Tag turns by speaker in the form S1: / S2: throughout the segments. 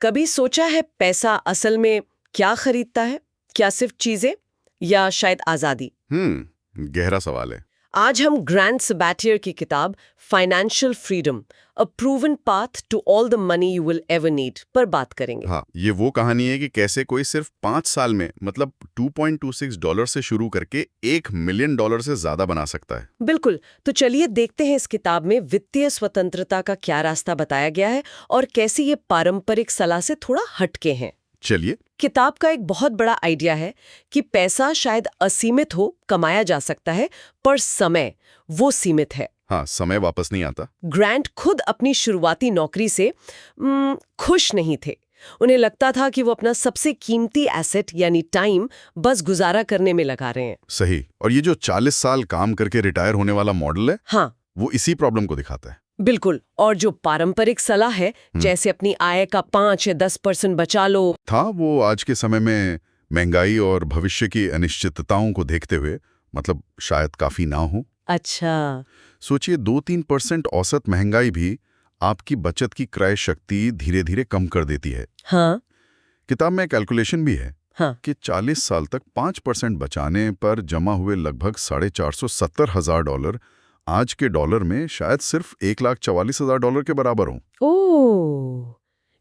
S1: कभी सोचा है पैसा असल में क्या खरीदता है? क्या सिर्फ चीजें या शायद आजादी?
S2: गहरा सवाल है।
S1: आज हम ग्रैंड सबैटियर की किताब financial freedom, a proven path to all the money you will ever need पर बात करेंगे।
S2: हाँ, ये वो कहानी है कि कैसे कोई सिर्फ 5 साल में मतलब $2.26 से शुरू करके $1 मिलियन से ज्यादा बना सकता है।
S1: बिल्कुल। तो चलिए देखते हैं इस किताब में वित्तीय स्वतंत्रता का क्या रास्ता बताया गया है और कैसे ये पारंपरिक सलाह से थोड़ा हटके हैं।
S2: चलिए।
S1: किताब का एक बहुत बड़ा आइडिया है कि पैसा शायद असीमित हो, कमाया जा सकता है, पर समय वो सीमित है।
S2: हाँ, समय वापस नहीं आता।
S1: ग्रांट खुद अपनी शुरुआती नौकरी से खुश नहीं थे। उन्हें लगता था कि वो अपना सबसे कीमती एसेट यानी टाइम बस गुजारा करने में लगा रहे हैं।
S2: सही। और ये जो 40 साल काम करके रिटायर होने वाला मॉडल है,
S1: हाँ,
S2: वो इसी प्रॉब्लम को दिखाता है।
S1: बिल्कुल। और जो पारंपरिक सलाह है, जैसे अपनी आय का 5 या 10% बचा लो,
S2: था वो आज के समय में महंगाई और भविष्य की अनिश्चितताओं को देखते हुए मतलब शायद काफी ना हो।
S1: अच्छा,
S2: सोचिए 2-3% औसत महंगाई भी आपकी बचत की क्रय शक्ति धीरे धीरे कम कर देती है।
S1: हाँ,
S2: किताब में कैलकुलेशन भी है
S1: हाँ,
S2: कि 40 साल तक 5% बचाने पर जमा हुए लगभग $470,000 आज के डॉलर में शायद सिर्फ $1,44,000 के बराबर हों।
S1: ओह,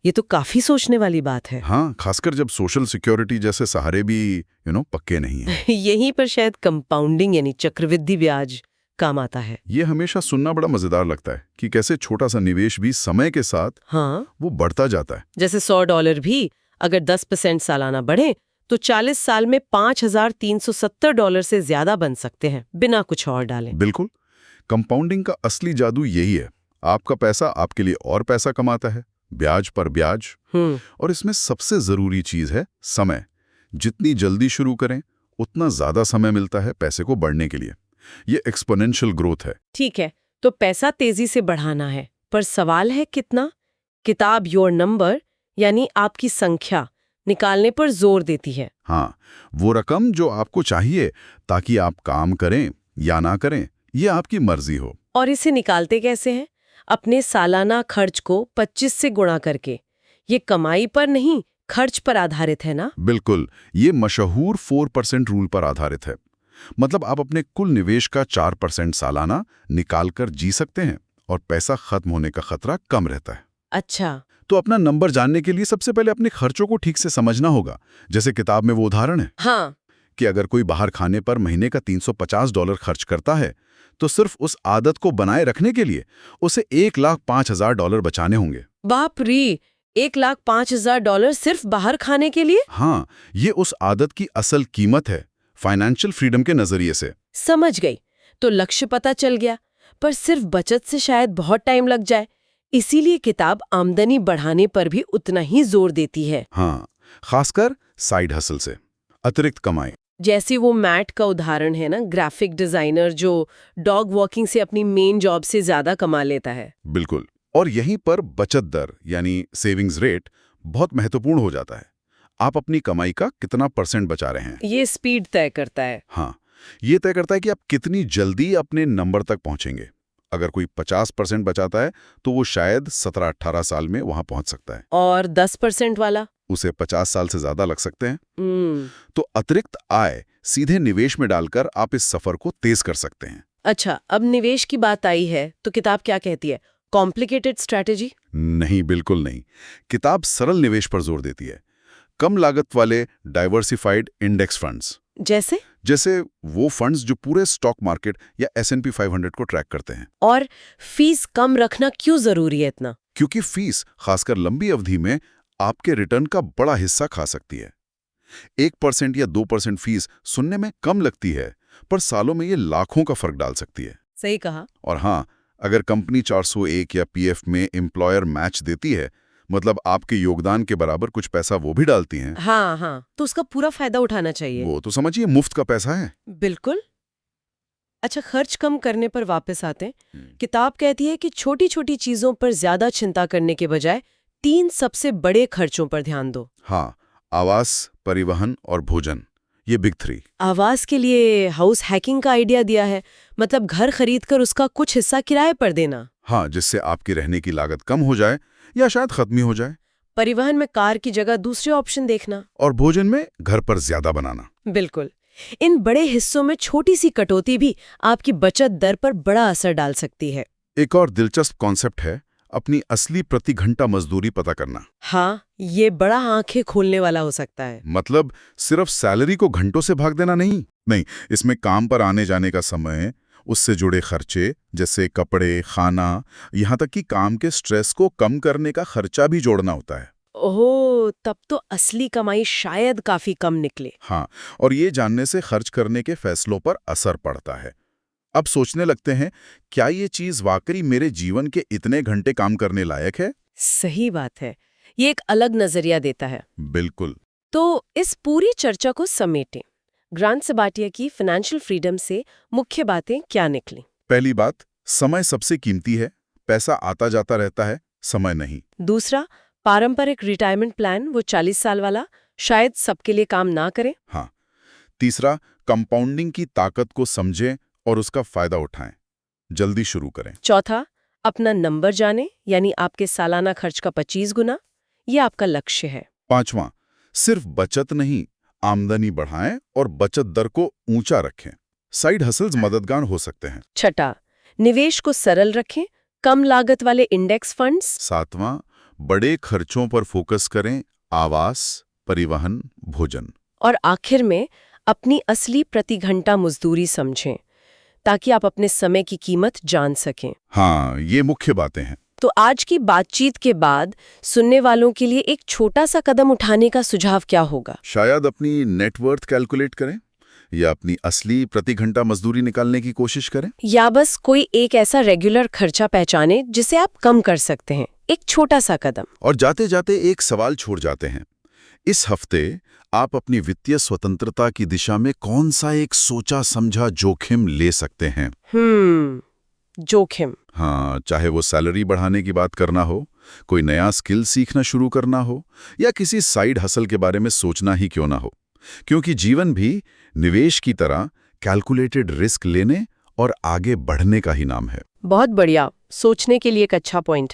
S1: ये तो काफी सोचने वाली बात है।
S2: हाँ, खासकर जब सोशल सिक्योरिटी जैसे सहारे भी पक्के नहीं हैं।
S1: यहीं पर शायद कंपाउंडिंग यानी चक्रवृद्धि ब्याज काम आता है।
S2: ये हमेशा सुनना बड़ा मजेदार लगता है कि कैसे छोटा सा निवेश भी समय के साथ
S1: हाँ,
S2: वो बढ़ता जाता है।
S1: जैसे $100 भी अगर 10% सालाना बढ़े तो 40 साल में $5,370 से ज्यादा बन सकते हैं बिना कुछ और डालें।
S2: बिल्कुल। कंपाउंडिंग का असली जादू यही है। आपका पैसा आपके लिए और पैसा कमाता है, ब्याज पर ब्याज। और इसमें सबसे जरूरी चीज है समय। जितनी जल्दी शुरू करें उतना ज्यादा समय मिलता है पैसे को बढ़ने के लिए। ये एक्सपोनेंशियल ग्रोथ है।
S1: ठीक है, तो पैसा तेजी से बढ़ाना है, पर सवाल है कितना? किताब योर नंबर यानी आपकी संख्या निकालने पर जोर देती है।
S2: हाँ, वो रकम जो आपको चाहिए ताकि आप काम करें या ना करें, ये आपकी मर्जी हो।
S1: और इसे निकालते कैसे हैं? अपने सालाना खर्च को 25 से गुणा करके। ये कमाई पर नहीं, खर्च पर आधारित है ना?
S2: बिल्कुल। ये मशहूर 4% रूल पर आधारित है। मतलब आप अपने कुल निवेश का 4% सालाना निकालकर जी सकते हैं और पैसा खत्म होने का खतरा कम रहता है।
S1: अच्छा,
S2: तो अपना नंबर जानने के लिए सबसे पहले अपने खर्चों को ठीक से समझना होगा। जैसे किताब में वो उदाहरण है
S1: हाँ,
S2: कि अगर कोई बाहर खाने पर महीने का $350 खर्च करता है, तो सिर्फ उस आदत को बनाए रखने के लिए उसे $1,05,000 बचाने होंगे।
S1: बाप रे, $1,05,000 सिर्फ बाहर खाने के लिए?
S2: हाँ, ये उस आदत की असल कीमत है फाइनेंशियल फ्रीडम के नजरिए से।
S1: समझ गई। तो लक्ष्य पता चल गया, पर सिर्फ बचत से शायद बहुत टाइम लग जाए। इसीलिए किताब आमदनी बढ़ाने पर भी उतना ही जोर देती है।
S2: हाँ, खासकर साइड हसल से अतिरिक्त कमाई।
S1: जैसे वो मैट का उदाहरण है ना, ग्राफिक डिजाइनर जो डॉग वॉकिंग से अपनी मेन जॉब से ज्यादा कमा लेता है।
S2: बिल्कुल। और यहीं पर बचत दर यानी सेविंग्स रेट बहुत महत्वपूर्ण हो जाता है। आप अपनी कमाई का कितना % बचा रहे हैं।
S1: ये स्पीड तय करता है।
S2: हाँ, ये तय करता है कि आप कितनी जल्दी अपने नंबर तक पहुंचेंगे। अगर कोई 50% बचाता है तो वो शायद 17-18 साल में वहां पहुंच सकता है,
S1: और 10% वाला?
S2: उसे 50 साल से ज्यादा लग सकते हैं। तो अतिरिक्त आय सीधे निवेश में डालकर आप इस सफर को तेज कर सकते हैं।
S1: अच्छा, अब निवेश की बात आई है तो किताब क्या कहती है? Complicated strategy?
S2: नहीं, बिल्कुल नहीं। किताब सरल निवेश पर जोर देती है। कम लागत वाले डाइवर्सिफाइड इंडेक्स फंड्स, जैसे वो फंड्स जो पूरे स्टॉक मार्केट या S&P 500 को ट्रैक करते हैं।
S1: और फीस कम रखना क्यों जरूरी है इतना?
S2: क्योंकि फीस खासकर लंबी अवधि में आपके रिटर्न का बड़ा हिस्सा खा सकती है। 1% या 2% फीस सुनने में कम लगती है, पर सालों में ये लाखों का फर्क डाल सकती है।
S1: सही कहा।
S2: और हाँ, अगर कंपनी 401 या PF में एम्प्लॉयर मैच देती है, मतलब आपके योगदान के बराबर कुछ पैसा वो भी डालती हैं,
S1: हाँ हाँ, तो उसका पूरा फायदा उठाना चाहिए।
S2: वो तो समझिए मुफ्त का पैसा है।
S1: बिल्कुल। अच्छा, खर्च कम करने पर वापस आते हैं। किताब कहती है कि छोटी छोटी चीजों पर ज्यादा चिंता करने के बजाय 3 सबसे बड़े खर्चों पर ध्यान दो।
S2: हाँ, आवास, परिवहन और भोजन, ये बिग 3।
S1: आवास के लिए हाउस हैकिंग का आइडिया दिया है, मतलब घर खरीदकर उसका कुछ हिस्सा किराए पर देना।
S2: हाँ, जिससे आपकी रहने की लागत कम हो जाए या शायद खत्म ही हो जाए।
S1: परिवहन में कार की जगह दूसरे ऑप्शन देखना।
S2: और भोजन में घर पर ज्यादा बनाना।
S1: बिल्कुल। इन बड़े हिस्सों में छोटी सी कटौती भी आपकी बचत दर पर बड़ा असर डाल सकती है।
S2: एक और दिलचस्प कॉन्सेप्ट है अपनी असली प्रति घंटा मजदूरी पता करना।
S1: हाँ, ये बड़ा आंखें खोलने वाला हो सकता है।
S2: मतलब सिर्फ सैलरी को घंटों से भाग देना नहीं, इसमें काम पर आने जाने का समय, उससे जुड़े खर्चे जैसे कपड़े, खाना, यहाँ तक कि काम के स्ट्रेस को कम करने का खर्चा भी जोड़ना होता है।
S1: ओह, तब तो असली कमाई शायद काफी कम निकले।
S2: हाँ, और ये जानने से खर्च करने के फैसलों पर असर पड़ता है। अब सोचने लगते हैं, क्या ये चीज वाकई मेरे जीवन के इतने घंटे काम करने लायक है?
S1: सही बात है, ये एक अलग नजरिया देता है।
S2: बिल्कुल।
S1: तो इस पूरी चर्चा को समेटें। ग्रांट सबाटिया की फाइनेंशियल फ्रीडम से मुख्य बातें क्या निकली?
S2: पहली बात, समय सबसे कीमती है, पैसा आता जाता रहता है, समय नहीं।
S1: दूसरा, पारंपरिक रिटायरमेंट प्लान वो 40 साल वाला शायद सबके लिए काम ना करे।
S2: हाँ। तीसरा, कंपाउंडिंग की ताकत को समझें और उसका फायदा उठाएं। जल्दी शुरू करें।
S1: चौथा, अपना नंबर जाने, यानी आपके सालाना खर्च का 25 गुना, ये आपका लक्ष्य है।
S2: पांचवां, सिर्फ बचत नहीं, आमदनी बढ़ाएं और बचत दर को ऊंचा रखें। साइड हसल्स मददगार हो सकते हैं।
S1: छठा, निवेश को सरल रखें, कम लागत वाले इंडेक्स फंड्स।
S2: सातवां, बड़े खर्चों पर फोकस करें, आवास, परिवहन, भोजन।
S1: और आखिर में अपनी असली प्रति घंटा मजदूरी समझें, ताकि आप अपने समय की कीमत जान सकें।
S2: हाँ, ये मुख्य बातें हैं।
S1: तो आज की बातचीत के बाद सुनने वालों के लिए एक छोटा सा कदम उठाने का सुझाव क्या होगा?
S2: शायद अपनी नेटवर्थ कैलकुलेट करें या अपनी असली प्रति घंटा मजदूरी निकालने की कोशिश करें,
S1: या बस कोई एक ऐसा रेगुलर खर्चा पहचाने जिसे आप कम कर सकते हैं। एक छोटा सा कदम।
S2: और जाते जाते एक सवाल छोड़ जाते हैं। इस हफ्ते आप अपनी वित्तीय स्वतंत्रता की दिशा में कौन सा एक सोचा समझा जोखिम ले सकते हैं?
S1: जोखिम।
S2: हाँ, चाहे वो सैलरी बढ़ाने की बात करना हो, कोई नया स्किल सीखना शुरू करना हो, या किसी साइड हसल के बारे में सोचना ही क्यों ना हो। क्योंकि जीवन भी निवेश की तरह कैलकुलेटेड रिस्क लेने और आगे बढ़ने का ही नाम है।
S1: बहुत बढ़िया, सोचने के लिए एक अच्छा पॉइंट है।